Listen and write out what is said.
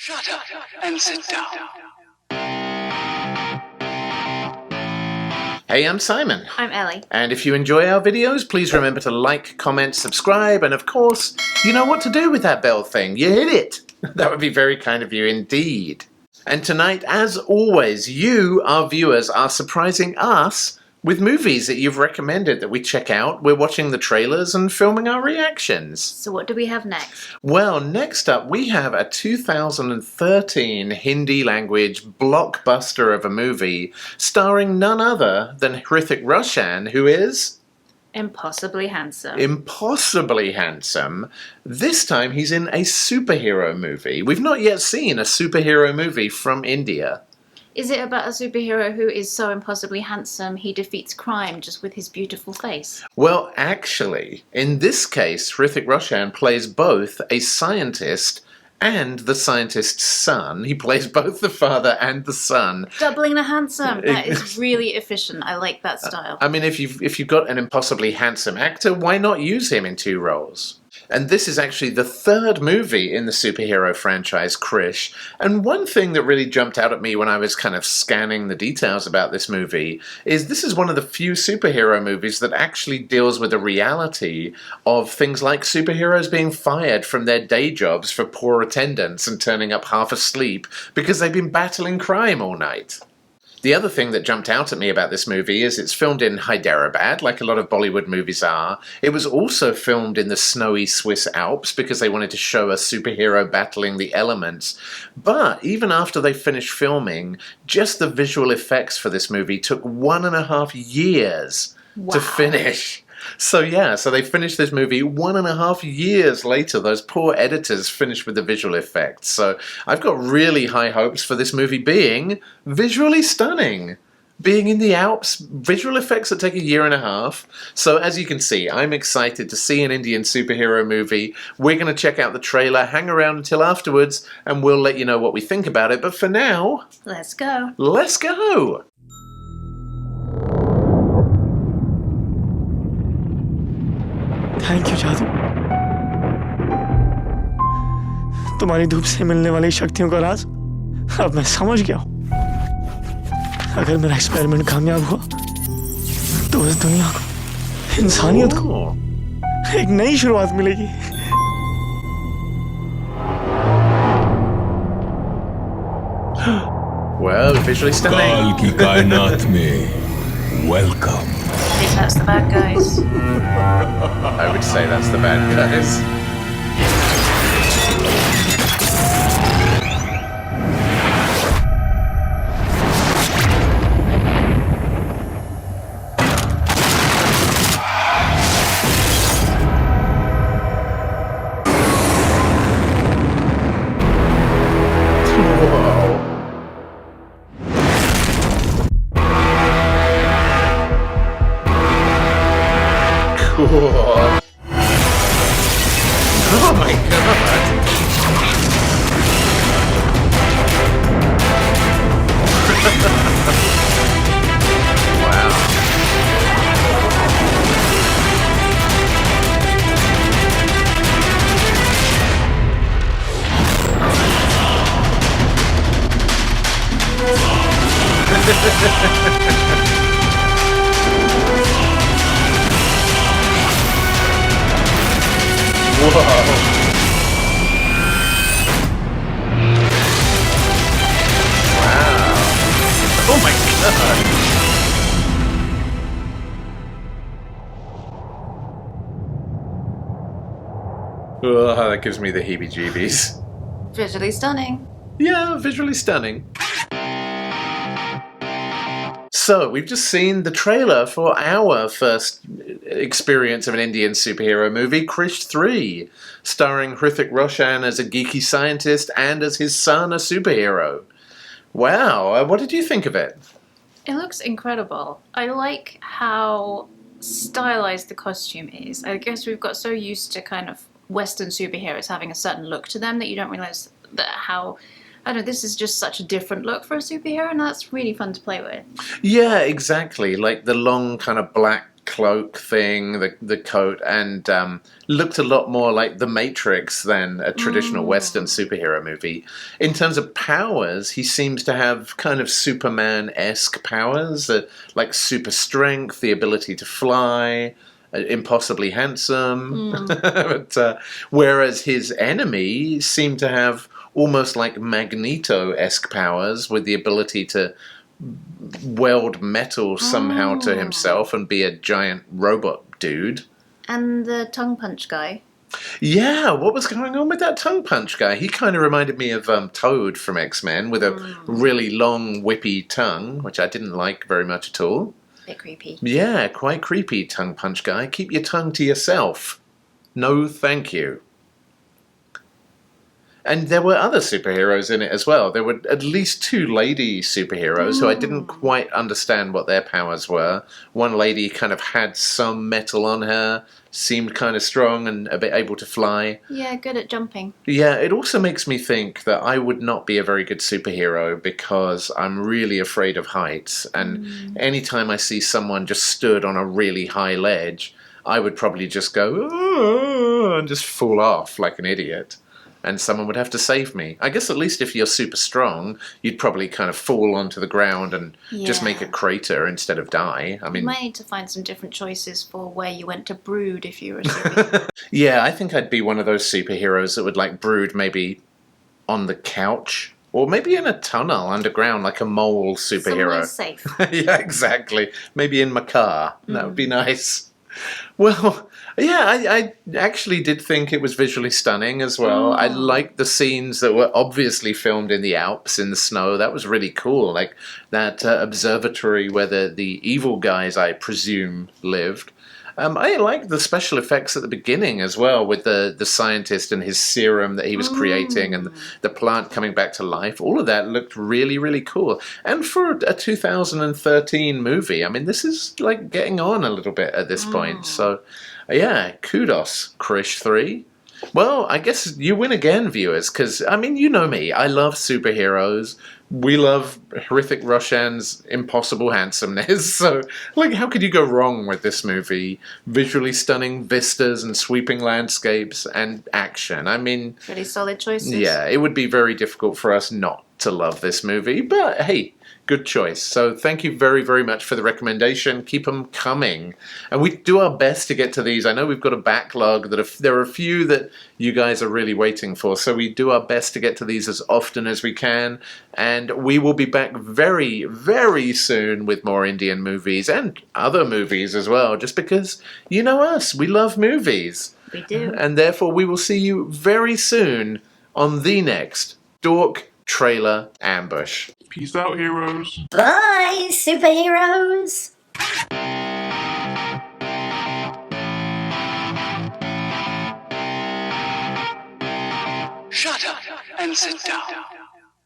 Shut up and sit down. Hey, I'm Simon. I'm Ellie. And if you enjoy our videos, please remember to like, comment, subscribe, and of course, you know what to do with that bell thing. You hit it. That would be very kind of you indeed. And tonight, as always, you, our viewers, are surprising us with movies that you've recommended that we check out. We're watching the trailers and filming our reactions. So what do we have next? Well, next up we have a 2013 Hindi language blockbuster of a movie starring none other than Hrithik Roshan, who is... Impossibly Handsome. Impossibly handsome. This time he's in a superhero movie. We've not yet seen a superhero movie from India. Is it about a superhero who is so impossibly handsome he defeats crime just with his beautiful face? Well, actually, in this case, Hrithik Roshan plays both a scientist and the scientist's son. He plays both the father and the son. Doubling the handsome. That is really efficient. I like that style. I mean, if you've got an impossibly handsome actor, why not use him in two roles? And this is actually the third movie in the superhero franchise, Krrish. And one thing that really jumped out at me when I was kind of scanning the details about this movie is this is one of the few superhero movies that actually deals with the reality of things like superheroes being fired from their day jobs for poor attendance and turning up half asleep because they've been battling crime all night. The other thing that jumped out at me about this movie is it's filmed in Hyderabad, like a lot of Bollywood movies are. It was also filmed in the snowy Swiss Alps because they wanted to show a superhero battling the elements. But even after they finished filming, just the visual effects for this movie took 1.5 years to finish. So they finished this movie 1.5 years later. Those poor editors finished with the visual effects. So I've got really high hopes for this movie being visually stunning. Being in the Alps, visual effects that take 1.5 years. So as you can see, I'm excited to see an Indian superhero movie. We're going to check out the trailer, hang around until afterwards, and we'll let you know what we think about it. But for now... Let's go. Let's go! Thank you जादू तुम्हारी धूप से मिलने वाली शक्तियों का राज अब मैं समझ गया हूं अगर मेरा एक्सपेरिमेंट कामयाब हुआ तो इस दुनिया को इंसानियत को एक नई शुरुआत मिलेगी Well, visually stunning. काल की कायनात में welcome. I think that's the bad guys. I would say that's the bad guys. Cool. Oh my god. Wow. Whoa. Wow. Oh my god. Oh, that gives me the heebie-jeebies. Visually stunning. Yeah, visually stunning. So, we've just seen the trailer for our first experience of an Indian superhero movie, Krrish 3, starring Hrithik Roshan as a geeky scientist and as his son, a superhero. Wow, what did you think of it? It looks incredible. I like how stylized the costume is. I guess we've got so used to kind of Western superheroes having a certain look to them that you don't realize that how... I don't know, this is just such a different look for a superhero, and that's really fun to play with. Yeah, exactly. Like the long kind of black cloak thing, the coat, and looked a lot more like The Matrix than a traditional Western superhero movie. In terms of powers, he seems to have kind of Superman-esque powers, like super strength, the ability to fly, impossibly handsome. But, whereas his enemy seemed to have almost like Magneto-esque powers with the ability to weld metal somehow to himself and be a giant robot dude. And the tongue punch guy. Yeah, what was going on with that tongue punch guy? He kind of reminded me of Toad from X-Men with a really long, whippy tongue, which I didn't like very much at all. Bit creepy. Yeah, quite creepy, tongue punch guy. Keep your tongue to yourself. No, thank you. And there were other superheroes in it as well. There were at least 2 lady superheroes who I didn't quite understand what their powers were. One lady kind of had some metal on her, seemed kind of strong and a bit able to fly. Yeah, good at jumping. Yeah, it also makes me think that I would not be a very good superhero because I'm really afraid of heights. And anytime I see someone just stood on a really high ledge, I would probably just go, "Oh," and just fall off like an idiot. And someone would have to save me. I guess at least if you're super strong, you'd probably kind of fall onto the ground and just make a crater instead of die. I mean, you might need to find some different choices for where you went to brood if you were a superhero. Yeah, I think I'd be one of those superheroes that would like brood maybe on the couch. Or maybe in a tunnel underground, like a mole superhero. Somewhere safe. Yeah, exactly. Maybe in my car. That would be nice. Well, yeah, I actually did think it was visually stunning as well. I liked the scenes that were obviously filmed in the Alps, in the snow. That was really cool. Like that observatory where the evil guys, I presume, lived. I liked the special effects at the beginning as well, with the scientist and his serum that he was creating and the plant coming back to life. All of that looked really, really cool. And for a 2013 movie, I mean, this is like getting on a little bit at this point. So, yeah, kudos, Krrish 3. Well, I guess you win again, viewers, because, I mean, you know me. I love superheroes. We love Hrithik Roshan's impossible handsomeness. So, like, how could you go wrong with this movie? Visually stunning vistas and sweeping landscapes and action. I mean... Really solid choices. Yeah, it would be very difficult for us not to love this movie. But, hey, good choice. So thank you very, very much for the recommendation. Keep them coming. And we do our best to get to these. I know we've got a backlog. There are a few that you guys are really waiting for. So we do our best to get to these as often as we can. And we will be back very, very soon with more Indian movies and other movies as well. Just because, you know us, we love movies. We do. And therefore we will see you very soon on the next Dork Trailer Ambush. Peace out, heroes. Bye, superheroes! Shut up and sit down.